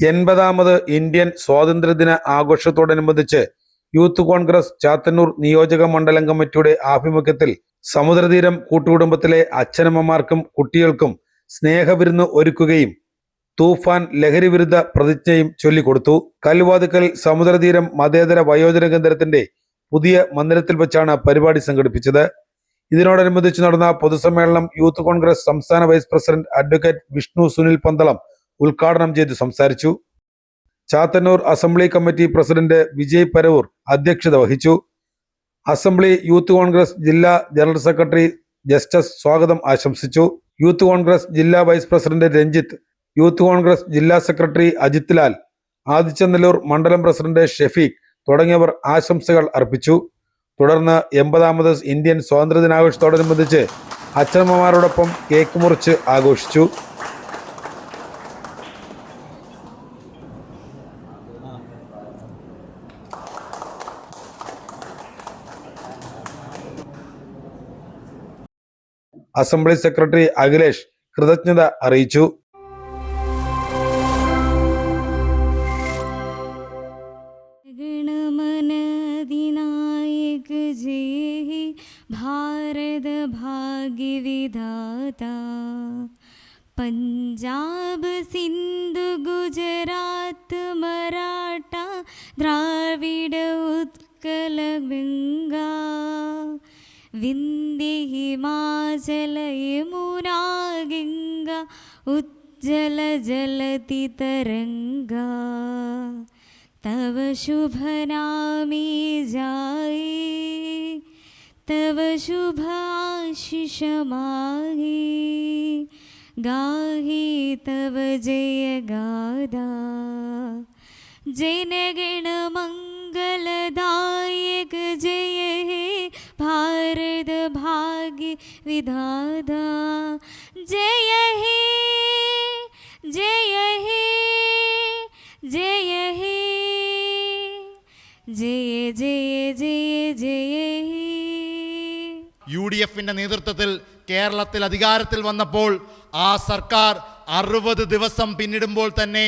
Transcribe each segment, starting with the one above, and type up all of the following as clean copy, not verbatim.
80ാമത് Indian സ്വാതന്ത്ര്യദിന ആഘോഷത്തോടനുബന്ധിച്ച് youth Congress Chathannoor നിയോജക മണ്ഡലം കമ്മിറ്റിയുടെ ആഭിമുഖ്യത്തിൽ സമുദ്രതീരം കൂട്ടുകുടുംബത്തിലെ അച്ഛനമ്മമാർക്കും കുട്ടികൾക്കും സ്നേഹവിരുന്ന് ഒരുക്കുകയും തൂഫാൻ ലഹരി വിരുദ്ധ പ്രതിജ്ഞയും ചൊല്ലിക്കൊടുത്തു. കല്ലുവാതുക്കൽ സമുദ്രതീരം മതേതര വയോജന കേന്ദ്രത്തിന്റെ പുതിയ മന്ദിരത്തിൽ വെച്ചാണ് പരിപാടി സംഘടിപ്പിച്ചത്. ഇതിനോടനുബന്ധിച്ച് നടന്ന പൊതുസമ്മേളനം യൂത്ത് കോൺഗ്രസ് സംസ്ഥാന vice president advocate Vishnu Sunil Pandalam ഉദ്ഘാടനം ചെയ്ത് സംസാരിച്ചു. Chathannoor assembly committee president Vijay Paravur അധ്യക്ഷത വഹിച്ചു. അസംബ്ലി യൂത്ത് കോൺഗ്രസ് ജില്ലാ ജനറൽ സെക്രട്ടറി ജസ്റ്റിസ് സ്വാഗതം ആശംസിച്ചു. യൂത്ത് കോൺഗ്രസ് ജില്ലാ vice president Ranjith, youth Congress ജില്ലാ സെക്രട്ടറി അജിത് ലാൽ, ആദിച്ചനല്ലൂർ മണ്ഡലം പ്രസിഡന്റ് ഷെഫീഖ് തുടങ്ങിയവർ ആശംസകൾ അർപ്പിച്ചു. തുടർന്ന് 80ാമത് ഇന്ത്യൻ സ്വാതന്ത്ര്യദിനാഘോഷത്തോടനുബന്ധിച്ച് അച്ഛനമ്മമാരോടൊപ്പം കേക്ക് മുറിച്ച് ആഘോഷിച്ചു. അസംബ്ലി സെക്രട്ടറി അഖിലേഷ് കൃതജ്ഞത അറിയിച്ചു. ഭാരത ഭാഗ്യ വിധാത പഞ്ചാബ് സിന്ധു ഗുജറാത്ത് മറാഠ ദ്രാവിഡ ഉത്കല ഗംഗ വിന്ധ്യ ഹിമാചല യമുനാ ഗംഗ ഉജ്ജല ജലതി തരംഗ തവ ശുഭ നാമേ ജായേ तव शुभ आशीष माहे गाहे तव जय गादा जन गण मंगलदायक जय हे भारत भाग्य विधाता जय हे जय हे जय हे जय जय जय जय हे. UDFിന്റെ നേതൃത്വത്തിൽ കേരളത്തിൽ അധികാരത്തിൽ വന്നപ്പോൾ ആ സർക്കാർ 60 ദിവസം പിന്നിടുമ്പോൾ തന്നെ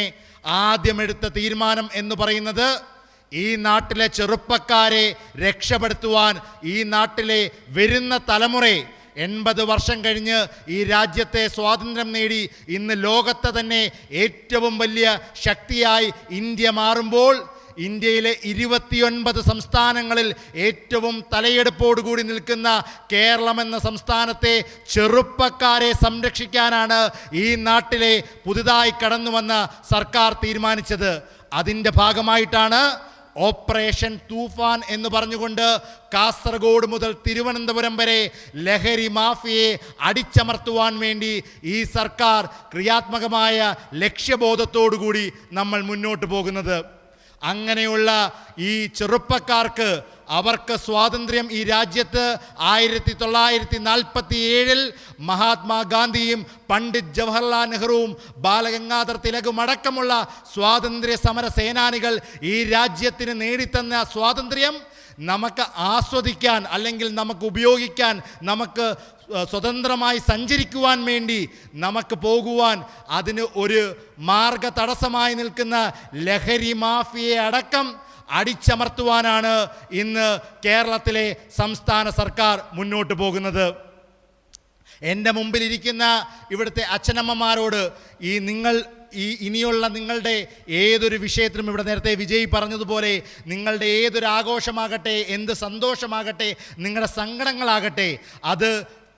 ആദ്യമെടുത്ത തീരുമാനം എന്ന് പറയുന്നത് ഈ നാട്ടിലെ ചെറുപ്പക്കാരെ രക്ഷപ്പെടുത്തുവാൻ, ഈ നാട്ടിലെ വരുന്ന തലമുറയെ 80 വർഷം കഴിഞ്ഞ് ഈ രാജ്യത്തെ സ്വാതന്ത്ര്യം നേടി ഇന്ന് ലോകത്തെ തന്നെ ഏറ്റവും വലിയ ശക്തിയായി ഇന്ത്യ മാറുമ്പോൾ ഇന്ത്യയിലെ 29 സംസ്ഥാനങ്ങളിൽ ഏറ്റവും തലയെടുപ്പോടുകൂടി നിൽക്കുന്ന കേരളം എന്ന സംസ്ഥാനത്തെ ചെറുപ്പക്കാരെ സംരക്ഷിക്കാനാണ് ഈ നാട്ടിലെ പുതുതായി കടന്നു വന്ന സർക്കാർ തീരുമാനിച്ചത്. അതിൻ്റെ ഭാഗമായിട്ടാണ് ഓപ്പറേഷൻ തൂഫാൻ എന്ന് പറഞ്ഞുകൊണ്ട് കാസർഗോഡ് മുതൽ തിരുവനന്തപുരം വരെ ലഹരി മാഫിയയെ അടിച്ചമർത്തുവാൻ വേണ്ടി ഈ സർക്കാർ ക്രിയാത്മകമായ ലക്ഷ്യബോധത്തോടുകൂടി നമ്മൾ മുന്നോട്ട് പോകുന്നത്. അങ്ങനെയുള്ള ഈ ചെറുപ്പക്കാർക്ക് അവർക്ക് സ്വാതന്ത്ര്യം ഈ രാജ്യത്ത് 1947 മഹാത്മാഗാന്ധിയും പണ്ഡിറ്റ് ജവഹർലാൽ നെഹ്റുവും ബാലഗംഗാധർ തിലകും അടക്കമുള്ള സ്വാതന്ത്ര്യ സമര സേനാനികൾ ഈ രാജ്യത്തിന് നേടിത്തന്ന സ്വാതന്ത്ര്യം നമുക്ക് ആസ്വദിക്കാൻ, അല്ലെങ്കിൽ നമുക്ക് ഉപയോഗിക്കാൻ, നമുക്ക് സ്വതന്ത്രമായി സഞ്ചരിക്കുവാൻ വേണ്ടി നമുക്ക് പോകുവാൻ അതിന് ഒരു മാർഗ തടസ്സമായി നിൽക്കുന്ന ലഹരി മാഫിയയെ അടക്കം അടിച്ചമർത്തുവാനാണ് ഇന്ന് കേരളത്തിലെ സംസ്ഥാന സർക്കാർ മുന്നോട്ട് പോകുന്നത്. എൻ്റെ മുമ്പിലിരിക്കുന്ന ഇവിടുത്തെ അച്ഛനമ്മമാരോട് ഇനിയുള്ള നിങ്ങളുടെ ഏതൊരു വിഷയത്തിലും, ഇവിടെ നേരത്തെ വിജയ് പറഞ്ഞതുപോലെ, നിങ്ങളുടെ ഏതൊരു ആഘോഷമാകട്ടെ, എന്ത് സന്തോഷമാകട്ടെ, നിങ്ങളുടെ സങ്കടങ്ങളാകട്ടെ, അത്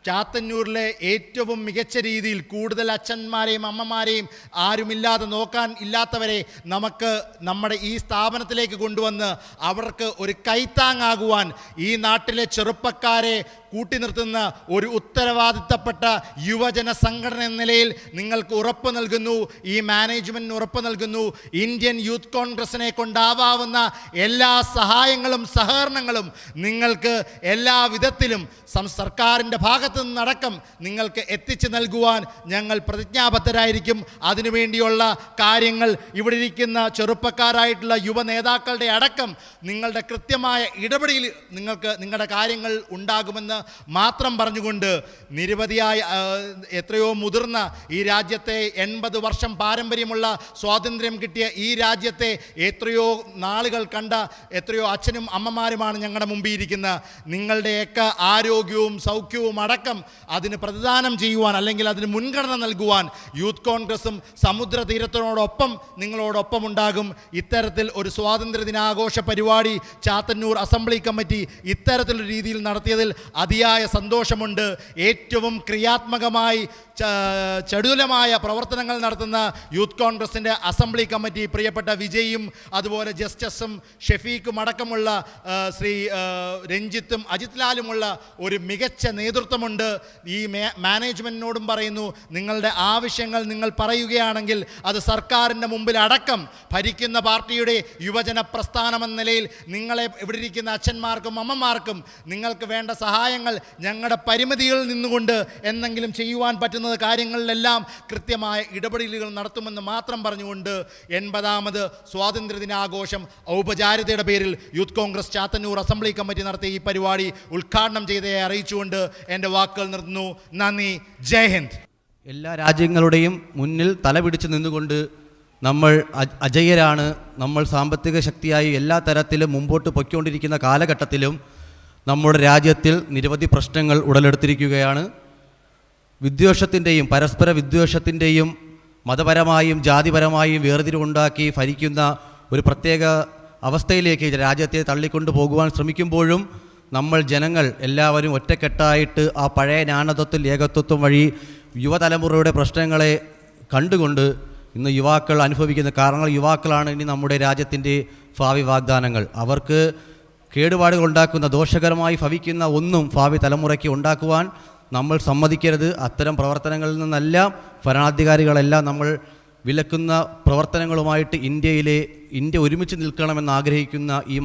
ചാത്തന്നൂരിലെ ഏറ്റവും മികച്ച രീതിയിൽ കൂടുതൽ അച്ഛന്മാരെയും അമ്മമാരെയും ആരുമില്ലാതെ നോക്കാൻ ഇല്ലാത്തവരെ നമുക്ക് നമ്മുടെ ഈ സ്ഥാപനത്തിലേക്ക് കൊണ്ടുവന്ന് അവർക്ക് ഒരു കൈത്താങ്ങാകുവാൻ ഈ നാട്ടിലെ ചെറുപ്പക്കാരെ കൂട്ടി നിർത്തുന്ന ഒരു ഉത്തരവാദിത്തപ്പെട്ട യുവജന സംഘടന എന്ന നിലയിൽ നിങ്ങൾക്ക് ഉറപ്പ് നൽകുന്നു, ഈ മാനേജ്മെൻറ്റിന് ഉറപ്പ് നൽകുന്നു, ഇന്ത്യൻ യൂത്ത് കോൺഗ്രസിനെ കൊണ്ടാവാവുന്ന എല്ലാ സഹായങ്ങളും സഹകരണങ്ങളും നിങ്ങൾക്ക് എല്ലാ വിധത്തിലും സർക്കാരിൻ്റെ ഭാഗത്ത് നിന്നടക്കം നിങ്ങൾക്ക് എത്തിച്ചു നൽകുവാൻ ഞങ്ങൾ പ്രതിജ്ഞാബദ്ധരായിരിക്കും. അതിനുവേണ്ടിയുള്ള കാര്യങ്ങൾ ഇവിടെ ഇരിക്കുന്ന ചെറുപ്പക്കാരായിട്ടുള്ള യുവ നേതാക്കളുടെ അടക്കം നിങ്ങളുടെ കൃത്യമായ ഇടപെടലിൽ നിങ്ങൾക്ക് നിങ്ങളുടെ കാര്യങ്ങൾ ഉണ്ടാകുമെന്ന് മാത്രം പറഞ്ഞുകൊണ്ട് നിരവധിയായ എത്രയോ മുതിർന്ന ഈ രാജ്യത്തെ 80 വർഷം പാരമ്പര്യമുള്ള സ്വാതന്ത്ര്യം കിട്ടിയ ഈ രാജ്യത്തെ എത്രയോ നാളുകൾ കണ്ട എത്രയോ അച്ഛനും അമ്മമാരുമാണ് ഞങ്ങളുടെ മുമ്പിൽ ഇരിക്കുന്നത്. നിങ്ങളുടെയൊക്കെ ആരോഗ്യവും സൗഖ്യവും അടക്കം അതിന് പ്രതിദാനം ചെയ്യുവാൻ, അല്ലെങ്കിൽ അതിന് മുൻഗണന നൽകുവാൻ യൂത്ത് കോൺഗ്രസും സമുദ്രതീരത്തിനോടൊപ്പം നിങ്ങളോടൊപ്പം ഉണ്ടാകും. ഇത്തരത്തിൽ ഒരു സ്വാതന്ത്ര്യ ദിനാഘോഷ പരിപാടി ചാത്തന്നൂർ അസംബ്ലി കമ്മിറ്റി ഇത്തരത്തിലൊരു രീതിയിൽ നടത്തിയതിൽ അതിയായ സന്തോഷമുണ്ട്. ഏറ്റവും ക്രിയാത്മകമായി ചടുലമായ പ്രവർത്തനങ്ങൾ നടത്തുന്ന യൂത്ത് കോൺഗ്രസിൻ്റെ അസംബ്ലി കമ്മിറ്റി പ്രിയപ്പെട്ട വിജയും അതുപോലെ ജസ്റ്റിസും ഷെഫീഖും അടക്കമുള്ള ശ്രീ രഞ്ജിത്തും അജിത് ലാലുമുള്ള ഒരു മികച്ച നേതൃത്വമുണ്ട്. ഈ മാനേജ്മെൻറ്റിനോടും പറയുന്നു, നിങ്ങളുടെ ആവശ്യങ്ങൾ നിങ്ങൾ പറയുകയാണെങ്കിൽ അത് സർക്കാരിൻ്റെ മുമ്പിൽ അടക്കം ഭരിക്കുന്ന പാർട്ടിയുടെ യുവജന പ്രസ്ഥാനമെന്ന നിലയിൽ നിങ്ങളെ ഇവിടെ ഇരിക്കുന്ന അച്ഛന്മാർക്കും അമ്മമാർക്കും നിങ്ങൾക്ക് വേണ്ട സഹായങ്ങൾ ഞങ്ങളുടെ പരിമിതികളിൽ നിന്നുകൊണ്ട് എന്തെങ്കിലും ചെയ്യുവാൻ പറ്റുന്നത് കാര്യങ്ങളിലെല്ലാം കൃത്യമായ ഇടപെടലുകൾ നടത്തുമെന്ന് മാത്രം പറഞ്ഞുകൊണ്ട് 80ാമത് സ്വാതന്ത്ര്യദിനാഘോഷം ഔപചാരികതയുടെ പേരിൽ youth Congress Chathannoor assembly committee നടത്തിയ ഈ പരിപാടി ഉദ്ഘാടനം ചെയ്തതായി അറിയിച്ചുകൊണ്ട് എൻ്റെ വാക്കുകൾ നിർത്തുന്നു. നന്ദി. ജയ് ഹിന്ദ്. എല്ലാ രാജ്യങ്ങളുടെയും മുന്നിൽ തലപിടിച്ച് നിന്നുകൊണ്ട് നമ്മൾ അജയ്യരാണ്. നമ്മൾ സാമ്പത്തിക ശക്തിയായി എല്ലാ തരത്തിലും മുമ്പോട്ട് പൊയ്ക്കൊണ്ടിരിക്കുന്ന കാലഘട്ടത്തിലും നമ്മുടെ രാജ്യത്തിൽ നിരവധി പ്രശ്നങ്ങൾ ഉടലെടുത്തിരിക്കുകയാണ്. വിദ്വേഷത്തിൻ്റെയും പരസ്പര വിദ്വേഷത്തിൻ്റെയും മതപരമായും ജാതിപരമായും വേർതിരിവുണ്ടാക്കി ഭരിക്കുന്ന ഒരു പ്രത്യേക അവസ്ഥയിലേക്ക് രാജ്യത്തെ തള്ളിക്കൊണ്ടു പോകുവാൻ ശ്രമിക്കുമ്പോഴും നമ്മൾ ജനങ്ങൾ എല്ലാവരും ഒറ്റക്കെട്ടായിട്ട് ആ പഴയ ജ്ഞാനതത്വം ഏകത്വം വഴി യുവതലമുറയുടെ പ്രശ്നങ്ങളെ കണ്ടുകൊണ്ട് ഇന്ന് യുവാക്കൾ അനുഭവിക്കുന്ന കാരണങ്ങൾ യുവാക്കളാണ് ഇനി നമ്മുടെ രാജ്യത്തിൻ്റെ ഭാവി വാഗ്ദാനങ്ങൾ. അവർക്ക് കേടുപാടുകൾ ഉണ്ടാക്കുന്ന ദോഷകരമായി ഭവിക്കുന്ന ഒന്നും ഭാവി തലമുറയ്ക്ക് ഉണ്ടാക്കുവാൻ നമ്മൾ സമ്മതിക്കരുത്. അത്തരം പ്രവർത്തനങ്ങളിൽ നിന്നെല്ലാം ഭരണാധികാരികളെല്ലാം നമ്മൾ വിലക്കുന്ന പ്രവർത്തനങ്ങളുമായിട്ട് ഇന്ത്യ ഒരുമിച്ച് നിൽക്കണമെന്ന് ആഗ്രഹിക്കുന്ന ഈ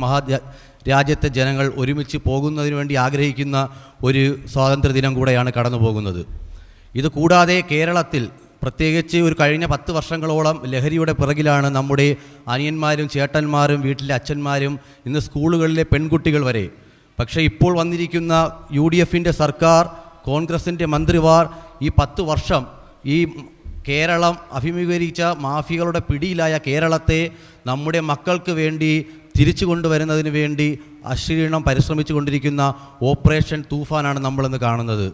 രാജ്യത്തെ ജനങ്ങൾ ഒരുമിച്ച് പോകുന്നതിന് വേണ്ടി ആഗ്രഹിക്കുന്ന ഒരു സ്വാതന്ത്ര്യദിനം കൂടെയാണ് കടന്നു പോകുന്നത്. ഇത് കൂടാതെ കേരളത്തിൽ പ്രത്യേകിച്ച് ഒരു കഴിഞ്ഞ 10 വർഷങ്ങളോളം ലഹരിയുടെ പിറകിലാണ് നമ്മുടെ അനിയന്മാരും ചേട്ടന്മാരും വീട്ടിലെ അച്ഛന്മാരും ഇന്ന് സ്കൂളുകളിലെ പെൺകുട്ടികൾ വരെ. പക്ഷേ ഇപ്പോൾ വന്നിരിക്കുന്ന UDFൻ്റെ സർക്കാർ, കോൺഗ്രസിൻ്റെ മന്ത്രിമാർ ഈ 10 വർഷം ഈ കേരളം അഭിമുഖീകരിച്ച മാഫിയകളുടെ പിടിയിലായ കേരളത്തെ നമ്മുടെ മക്കൾക്ക് വേണ്ടി തിരിച്ചു കൊണ്ടുവരുന്നതിന് വേണ്ടി അശ്ലീലം പരിശ്രമിച്ചു കൊണ്ടിരിക്കുന്ന ഓപ്പറേഷൻ തൂഫാനാണ് നമ്മളിന്ന് കാണുന്നത്.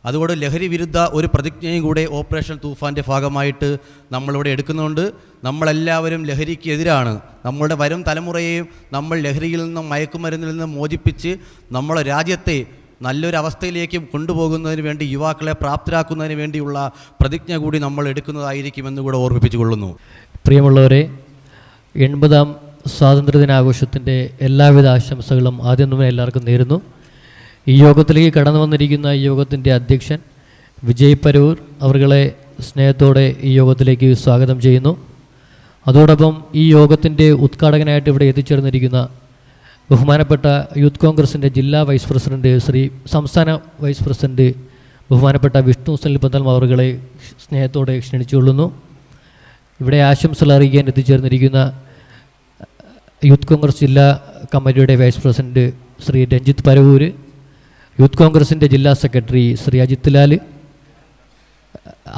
അതുകൊണ്ട് ലഹരി വിരുദ്ധ ഒരു പ്രതിജ്ഞയും കൂടെ ഓപ്പറേഷൻ തൂഫാൻ്റെ ഭാഗമായിട്ട് നമ്മളിവിടെ എടുക്കുന്നുണ്ട്. നമ്മളെല്ലാവരും ലഹരിക്ക് എതിരാണ്. നമ്മളുടെ വരും തലമുറയെയും നമ്മൾ ലഹരിയിൽ നിന്നും മയക്കുമരുന്നിൽ നിന്നും മോചിപ്പിച്ച് നമ്മളെ രാജ്യത്തെ നല്ലൊരു അവസ്ഥയിലേക്ക് കൊണ്ടുപോകുന്നതിന് വേണ്ടി യുവാക്കളെ പ്രാപ്തരാക്കുന്നതിന് വേണ്ടിയുള്ള പ്രതിജ്ഞ കൂടി നമ്മൾ എടുക്കുന്നതായിരിക്കുമെന്ന് കൂടെ ഓർമ്മിപ്പിച്ചുകൊള്ളുന്നു. പ്രിയമുള്ളവരെ, 80ാം സ്വാതന്ത്ര്യദിനാഘോഷത്തിൻ്റെ എല്ലാവിധ ആശംസകളും ആദ്യം തന്നെ എല്ലാവർക്കും നേരുന്നു. ഈ യോഗത്തിലേക്ക് കടന്നു വന്നിരിക്കുന്ന ഈ യോഗത്തിൻ്റെ അധ്യക്ഷൻ വിജയ് പരൂർ അവർകളെ സ്നേഹത്തോടെ ഈ യോഗത്തിലേക്ക് സ്വാഗതം ചെയ്യുന്നു. അതോടൊപ്പം ഈ യോഗത്തിൻ്റെ ഉദ്ഘാടകനായിട്ട് ഇവിടെ എത്തിച്ചേർന്നിരിക്കുന്ന ബഹുമാനപ്പെട്ട യൂത്ത് കോൺഗ്രസിൻ്റെ ജില്ലാ വൈസ് പ്രസിഡൻറ്റ് സംസ്ഥാന വൈസ് പ്രസിഡൻറ്റ് ബഹുമാനപ്പെട്ട വിഷ്ണു സനിൽ പന്തൽ അവർകളെ സ്നേഹത്തോടെ ക്ഷണിച്ചുകൊള്ളുന്നു. ഇവിടെ ആശംസകൾ അറിയിക്കാൻ എത്തിച്ചേർന്നിരിക്കുന്ന യൂത്ത് കോൺഗ്രസ് ജില്ലാ കമ്മിറ്റിയുടെ vice president Shri Ranjith Paravur, youth കോൺഗ്രസിൻ്റെ ജില്ലാ സെക്രട്ടറി ശ്രീ അജിത് ലാൽ,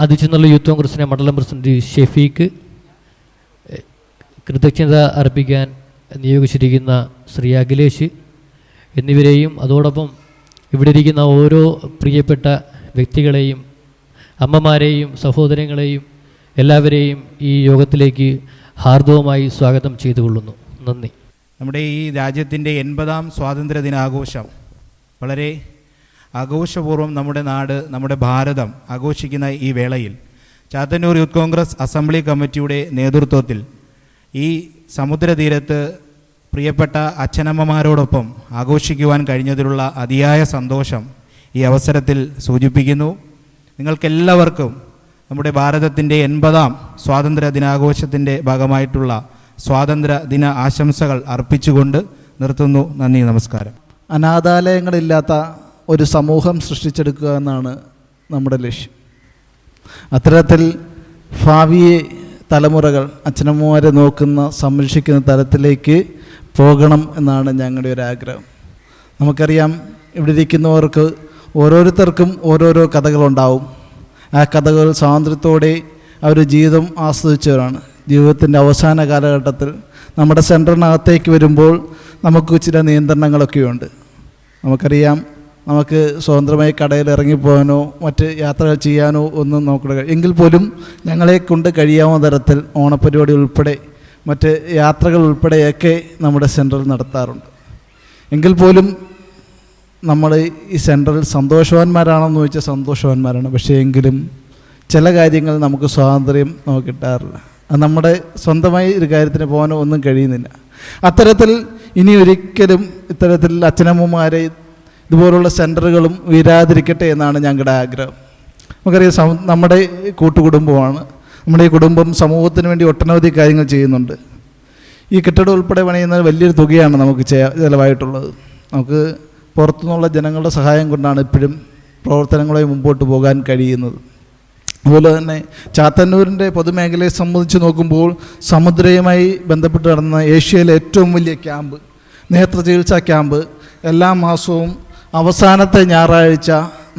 അതിച്ചെന്നുള്ള യൂത്ത് കോൺഗ്രസിൻ്റെ മണ്ഡലം പ്രസിഡൻറ്റ് ഷെഫീഖ്, കൃതജ്ഞത അർപ്പിക്കാൻ നിയോഗിച്ചിരിക്കുന്ന ശ്രീ അഖിലേഷ് എന്നിവരെയും അതോടൊപ്പം ഇവിടെ ഇരിക്കുന്ന ഓരോ പ്രിയപ്പെട്ട വ്യക്തികളെയും അമ്മമാരെയും സഹോദരങ്ങളെയും എല്ലാവരെയും ഈ യോഗത്തിലേക്ക് ഹാർദവമായി സ്വാഗതം ചെയ്തുകൊള്ളുന്നു. നന്ദി. നമ്മുടെ ഈ രാജ്യത്തിൻ്റെ 80ാം സ്വാതന്ത്ര്യദിനാഘോഷം വളരെ ആഘോഷപൂർവ്വം നമ്മുടെ നാട്, നമ്മുടെ ഭാരതം ആഘോഷിക്കുന്ന ഈ വേളയിൽ ചാത്തന്നൂർ യൂത്ത് കോൺഗ്രസ് അസംബ്ലി കമ്മിറ്റിയുടെ നേതൃത്വത്തിൽ ഈ സമുദ്രതീരത്ത് പ്രിയപ്പെട്ട അച്ഛനമ്മമാരോടൊപ്പം ആഘോഷിക്കുവാൻ കഴിഞ്ഞതിലുള്ള അതിയായ സന്തോഷം ഈ അവസരത്തിൽ സൂചിപ്പിക്കുന്നു. നിങ്ങൾക്കെല്ലാവർക്കും നമ്മുടെ ഭാരതത്തിൻ്റെ 80ാം സ്വാതന്ത്ര്യ ദിനാഘോഷത്തിൻ്റെ ഭാഗമായിട്ടുള്ള സ്വാതന്ത്ര്യ ദിന ആശംസകൾ അർപ്പിച്ചുകൊണ്ട് നിർത്തുന്നു. നന്ദി, നമസ്കാരം. അനാഥാലയങ്ങളില്ലാത്ത ഒരു സമൂഹം സൃഷ്ടിച്ചെടുക്കുക എന്നാണ് നമ്മുടെ ലക്ഷ്യം. അത്തരത്തിൽ ഭാവിയെ തലമുറകൾ അച്ഛനമ്മമാരെ നോക്കുന്ന സംരക്ഷിക്കുന്ന തലത്തിലേക്ക് പോകണം എന്നാണ് ഞങ്ങളുടെ ഒരു ആഗ്രഹം. നമുക്കറിയാം, ഇവിടെ ഇരിക്കുന്നവർക്ക് ഓരോരുത്തർക്കും ഓരോരോ കഥകളുണ്ടാവും. ആ കഥകൾ സ്വാതന്ത്ര്യത്തോടെ അവർ ജീവിതം ആസ്വദിച്ചവരാണ്. ജീവിതത്തിൻ്റെ അവസാന കാലഘട്ടത്തിൽ നമ്മുടെ സെൻറ്ററിനകത്തേക്ക് വരുമ്പോൾ നമുക്ക് ചില നിയന്ത്രണങ്ങളൊക്കെയുണ്ട്. നമുക്കറിയാം, നമുക്ക് സ്വതന്ത്രമായി കടയിൽ ഇറങ്ങിപ്പോകാനോ മറ്റ് യാത്രകൾ ചെയ്യാനോ ഒന്നും നോക്കുക. എങ്കിൽ പോലും ഞങ്ങളെ കൊണ്ട് കഴിയാവുന്ന തരത്തിൽ ഓണപ്പരിപാടി ഉൾപ്പെടെ മറ്റ് യാത്രകൾ ഉൾപ്പെടെയൊക്കെ നമ്മുടെ സെൻറ്ററിൽ നടത്താറുണ്ട്. എങ്കിൽ പോലും നമ്മൾ ഈ സെൻറ്ററിൽ സന്തോഷവാന്മാരാണെന്ന് ചോദിച്ചാൽ സന്തോഷവാന്മാരാണ്. പക്ഷേ എങ്കിലും ചില കാര്യങ്ങൾ നമുക്ക് സ്വാതന്ത്ര്യം നമുക്ക് കിട്ടാറില്ല. അത് നമ്മുടെ സ്വന്തമായി ഒരു കാര്യത്തിന് പോകാനോ ഒന്നും കഴിയുന്നില്ല. അത്തരത്തിൽ ഇനി ഒരിക്കലും ഇത്തരത്തിൽ അച്ഛനമ്മമാരെ ഇതുപോലുള്ള സെൻറ്ററുകളും ഉയരാതിരിക്കട്ടെ എന്നാണ് ഞങ്ങളുടെ ആഗ്രഹം. നമുക്കറിയാം, നമ്മുടെ കൂട്ടുകുടുംബമാണ്. നമ്മുടെ ഈ കുടുംബം സമൂഹത്തിന് വേണ്ടി ഒട്ടനവധി കാര്യങ്ങൾ ചെയ്യുന്നുണ്ട്. ഈ കെട്ടിടം ഉൾപ്പെടെ പണിയുന്നത് വലിയൊരു തുകയാണ് നമുക്ക് ചിലവായിട്ടുള്ളത്. നമുക്ക് പുറത്തുനിന്നുള്ള ജനങ്ങളുടെ സഹായം കൊണ്ടാണ് ഇപ്പോഴും പ്രവർത്തനങ്ങളെ മുമ്പോട്ട് പോകാൻ കഴിയുന്നത്. അതുപോലെ തന്നെ ചാത്തന്നൂരിൻ്റെ പൊതുമേഖലയെ സംബന്ധിച്ച് നോക്കുമ്പോൾ സമുദ്രയുമായി ബന്ധപ്പെട്ട് നടന്ന ഏഷ്യയിലെ ഏറ്റവും വലിയ ക്യാമ്പ്, നേത്ര ചികിത്സാ ക്യാമ്പ് എല്ലാ മാസവും അവസാനത്തെ ഞായറാഴ്ച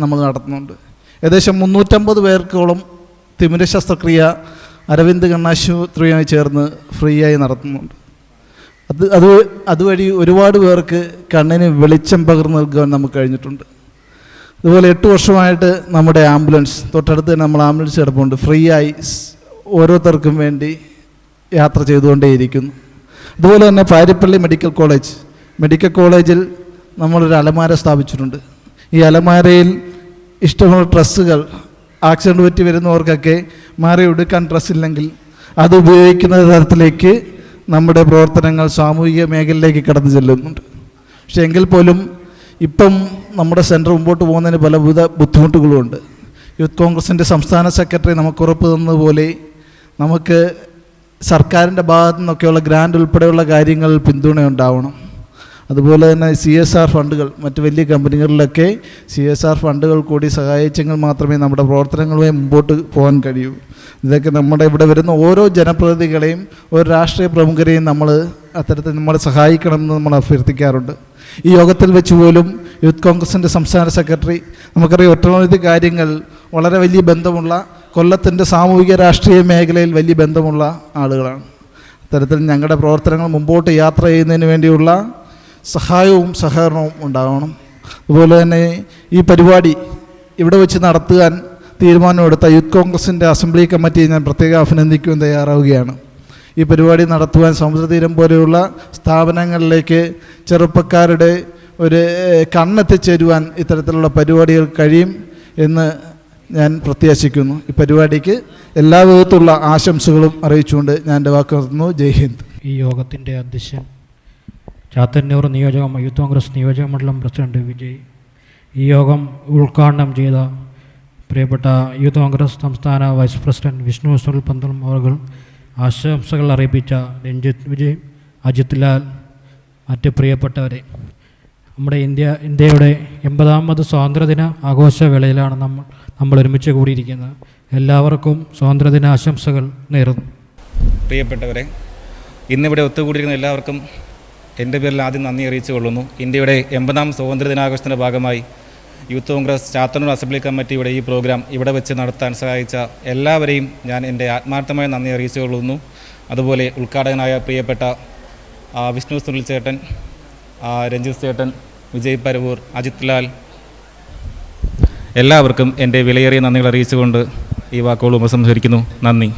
നമ്മൾ നടത്തുന്നുണ്ട്. ഏകദേശം 350 പേർക്കോളം തിമിര ശസ്ത്രക്രിയ അരവിന്ദ് കണ്ണാശുപത്രിയുമായി ചേർന്ന് ഫ്രീ ആയി നടത്തുന്നുണ്ട്. അതുവഴി ഒരുപാട് പേർക്ക് കണ്ണിന് വെളിച്ചം പകർന്നു നൽകാൻ നമുക്ക് കഴിഞ്ഞിട്ടുണ്ട്. അതുപോലെ 8 വർഷമായിട്ട് നമ്മുടെ ആംബുലൻസ് തൊട്ടടുത്ത് തന്നെ നമ്മൾ ആംബുലൻസ് കിടപ്പുണ്ട്. ഫ്രീ ആയി ഓരോരുത്തർക്കും വേണ്ടി യാത്ര ചെയ്തുകൊണ്ടേയിരിക്കുന്നു. അതുപോലെ തന്നെ പാരിപ്പള്ളി മെഡിക്കൽ കോളേജിൽ നമ്മളൊരു അലമാര സ്ഥാപിച്ചിട്ടുണ്ട്. ഈ അലമാരയിൽ ഇഷ്ടമുള്ള ഡ്രസ്സുകൾ, ആക്സിഡൻറ്റ് പറ്റി വരുന്നവർക്കൊക്കെ മാറി എടുക്കാൻ ഡ്രസ്സില്ലെങ്കിൽ അത് ഉപയോഗിക്കുന്ന തരത്തിലേക്ക് നമ്മുടെ പ്രവർത്തനങ്ങൾ സാമൂഹിക മേഖലയിലേക്ക് കടന്നു ചെല്ലുന്നുണ്ട്. പക്ഷേ എങ്കിൽ പോലും ഇപ്പം നമ്മുടെ സെൻറ്റർ മുമ്പോട്ട് പോകുന്നതിന് പലവിധ ബുദ്ധിമുട്ടുകളുമുണ്ട്. യൂത്ത് കോൺഗ്രസിൻ്റെ സംസ്ഥാന സെക്രട്ടറി നമുക്ക് ഉറപ്പ് തന്നതുപോലെ നമുക്ക് സർക്കാരിൻ്റെ ഭാഗത്തു നിന്നൊക്കെയുള്ള ഗ്രാൻഡ് ഉൾപ്പെടെയുള്ള കാര്യങ്ങളിൽ പിന്തുണ ഉണ്ടാവണം. അതുപോലെ തന്നെ CSR ഫണ്ടുകൾ, മറ്റ് വലിയ കമ്പനികളിലൊക്കെ CSR ഫണ്ടുകൾ കൂടി സഹായിച്ചെങ്കിൽ മാത്രമേ നമ്മുടെ പ്രവർത്തനങ്ങളുമായി മുമ്പോട്ട് പോകാൻ കഴിയൂ. ഇതൊക്കെ നമ്മുടെ ഇവിടെ വരുന്ന ഓരോ ജനപ്രതിനിധികളെയും ഓരോ രാഷ്ട്രീയ പ്രമുഖരെയും അത്തരത്തിൽ നമ്മളെ സഹായിക്കണമെന്ന് നമ്മൾ അഭ്യർത്ഥിക്കാറുണ്ട്. ഈ യോഗത്തിൽ വെച്ച് പോലും യൂത്ത് കോൺഗ്രസിൻ്റെ സംസ്ഥാന സെക്രട്ടറി, നമുക്കറിയാം, ഒട്ടനവധി കാര്യങ്ങൾ വളരെ വലിയ ബന്ധമുള്ള, കൊല്ലത്തിൻ്റെ സാമൂഹിക രാഷ്ട്രീയ മേഖലയിൽ വലിയ ബന്ധമുള്ള ആളുകളാണ്. അത്തരത്തിൽ ഞങ്ങളുടെ പ്രവർത്തനങ്ങൾ മുമ്പോട്ട് യാത്ര ചെയ്യുന്നതിന് വേണ്ടിയുള്ള സഹായവും സഹകരണവും ഉണ്ടാകണം. അതുപോലെ തന്നെ ഈ പരിപാടി ഇവിടെ വെച്ച് നടത്തുവാൻ തീരുമാനമെടുത്ത യൂത്ത് കോൺഗ്രസിൻ്റെ അസംബ്ലി കമ്മിറ്റിയെ ഞാൻ പ്രത്യേകം അഭിനന്ദിക്കുവാൻ തയ്യാറാവുകയാണ്. ഈ പരിപാടി നടത്തുവാൻ സമുദ്രതീരം പോലെയുള്ള സ്ഥാപനങ്ങളിലേക്ക് ചെറുപ്പക്കാരുടെ ഒരു കണ്ണെത്തിച്ചേരുവാൻ ഇത്തരത്തിലുള്ള പരിപാടികൾ കഴിയും എന്ന് ഞാൻ പ്രത്യാശിക്കുന്നു. ഈ പരിപാടിക്ക് എല്ലാ വിധത്തിലുള്ള ആശംസകളും അറിയിച്ചുകൊണ്ട് ഞാൻ എൻ്റെ വാക്ക് നിർത്തുന്നു. ജയ് ഹിന്ദ്. ഈ യോഗത്തിൻ്റെ അധ്യക്ഷൻ ചാത്തന്നൂർ യൂത്ത് കോൺഗ്രസ് നിയോജക മണ്ഡലം പ്രസിഡന്റ് വിജയ്, ഈ യോഗം ഉദ്ഘാടനം ചെയ്ത പ്രിയപ്പെട്ട യൂത്ത് കോൺഗ്രസ് സംസ്ഥാന വൈസ് പ്രസിഡന്റ് വിഷ്ണു സുനിൽ പന്തളം അവർ, ആശംസകൾ അറിയിപ്പിച്ച രഞ്ജിത്ത് വിജയ്, അജിത് ലാൽ, മറ്റ് പ്രിയപ്പെട്ടവരെ, നമ്മുടെ ഇന്ത്യയുടെ 80ാമത് സ്വാതന്ത്ര്യദിന ആഘോഷവേളയിലാണ് നമ്മൾ ഒരുമിച്ച് കൂടിയിരിക്കുന്നത്. എല്ലാവർക്കും സ്വാതന്ത്ര്യദിന ആശംസകൾ നേരുന്നു. പ്രിയപ്പെട്ടവരെ, ഇന്നിവിടെ ഒത്തുകൂടിയിരിക്കുന്ന എല്ലാവർക്കും എൻ്റെ പേരിൽ ആദ്യം നന്ദി അറിയിച്ചു കൊള്ളുന്നു. ഇന്ത്യയുടെ 80ാം സ്വാതന്ത്ര്യദിനാഘോഷത്തിൻ്റെ ഭാഗമായി യൂത്ത് കോൺഗ്രസ് ചാത്തന്നൂർ അസംബ്ലി കമ്മിറ്റിയുടെ ഈ പ്രോഗ്രാം ഇവിടെ വെച്ച് നടത്താൻ സഹായിച്ച എല്ലാവരെയും ഞാൻ എൻ്റെ ആത്മാർത്ഥമായ നന്ദി അറിയിച്ചു കൊള്ളുന്നു. അതുപോലെ ഉദ്ഘാടകനായ പ്രിയപ്പെട്ട വിഷ്ണു സുനിൽ ചേട്ടൻ, രഞ്ജിത്ത് ചേട്ടൻ, വിജയ് പരവൂർ, അജിത് ലാൽ, എല്ലാവർക്കും എൻ്റെ വിലയേറിയ നന്ദികൾ അറിയിച്ചുകൊണ്ട് ഈ വാക്കുകൾ ഉപസംഹരിക്കുന്നു. നന്ദി.